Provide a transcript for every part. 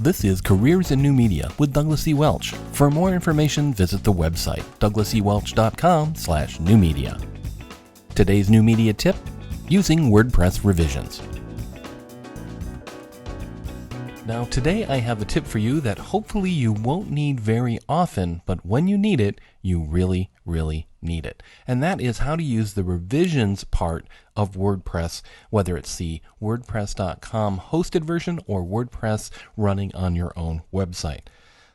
This is Careers in New Media with Douglas E. Welch. For more information, visit the website douglasewelch.com/new media. Today's new media tip, using WordPress Revisions. Now today I have a tip for you that hopefully you won't need very often, but when you need it, you really need it. And that is how to use the revisions part of WordPress, whether it's the WordPress.com hosted version or WordPress running on your own website.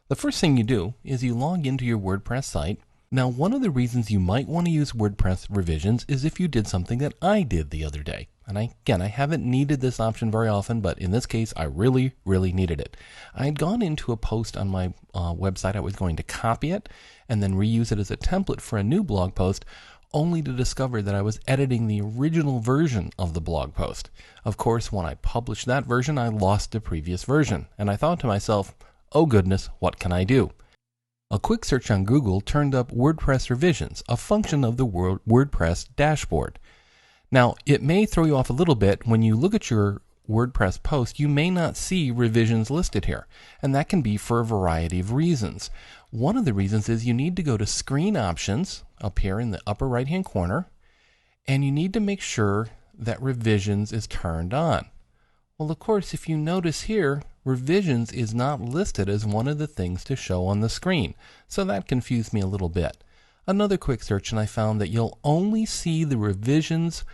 The first thing you do is you log into your WordPress site. Now, one of the reasons you might want to use WordPress Revisions is if you did something that I did the other day. And I haven't needed this option very often, but in this case, I really needed it. I had gone into a post on my website. I was going to copy it and then reuse it as a template for a new blog post, only to discover that I was editing the original version of the blog post. Of course, when I published that version, I lost the previous version. And I thought to myself, oh goodness, what can I do? A quick search on Google turned up WordPress Revisions, a function of the WordPress dashboard. Now, it may throw you off a little bit. When you look at your WordPress post, you may not see revisions listed here, and that can be for a variety of reasons. One of the reasons is you need to go to Screen Options up here in the upper right-hand corner, and you need to make sure that Revisions is turned on. Well, of course, if you notice here, Revisions is not listed as one of the things to show on the screen, so that confused me a little bit. Another quick search and I found that you'll only see the revisions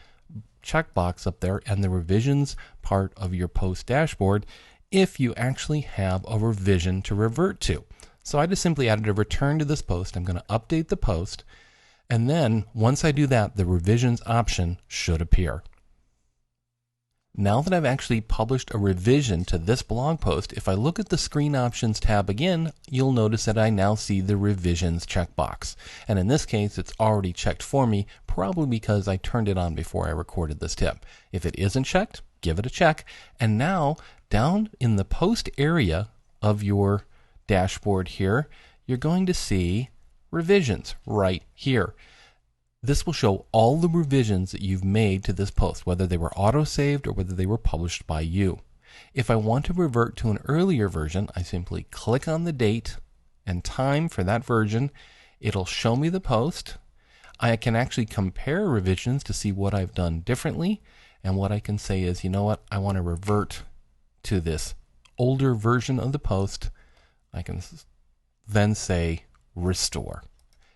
checkbox up there and the revisions part of your post dashboard if you actually have a revision to revert to. So I just simply added a return to this post. I'm going to update the post, and then once I do that, the revisions option should appear. Now that I've actually published a revision to this blog post, if I look at the Screen Options tab again, you'll notice that I now see the Revisions checkbox. And in this case, it's already checked for me, probably because I turned it on before I recorded this tip. If it isn't checked, give it a check. And now, down in the post area of your dashboard here, you're going to see Revisions right here. This will show all the revisions that you've made to this post, whether they were auto-saved or whether they were published by you. If I want to revert to an earlier version, I simply click on the date and time for that version. It'll show me the post. I can actually compare revisions to see what I've done differently. And what I can say is, you know what, I want to revert to this older version of the post. I can then say restore.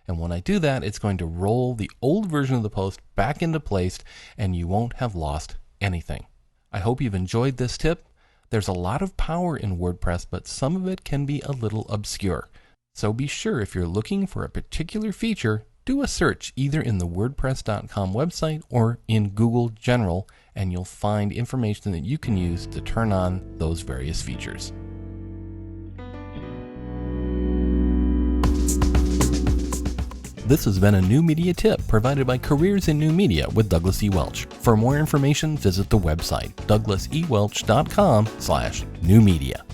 And when I do that, it's going to roll the old version of the post back into place, and you won't have lost anything. I hope you've enjoyed this tip. There's a lot of power in WordPress, but some of it can be a little obscure. So be sure, if you're looking for a particular feature, do a search either in the WordPress.com website or in Google General, and you'll find information that you can use to turn on those various features. This has been a new media tip provided by Careers in New Media with Douglas E. Welch. For more information, visit the website douglasewelch.com/new media.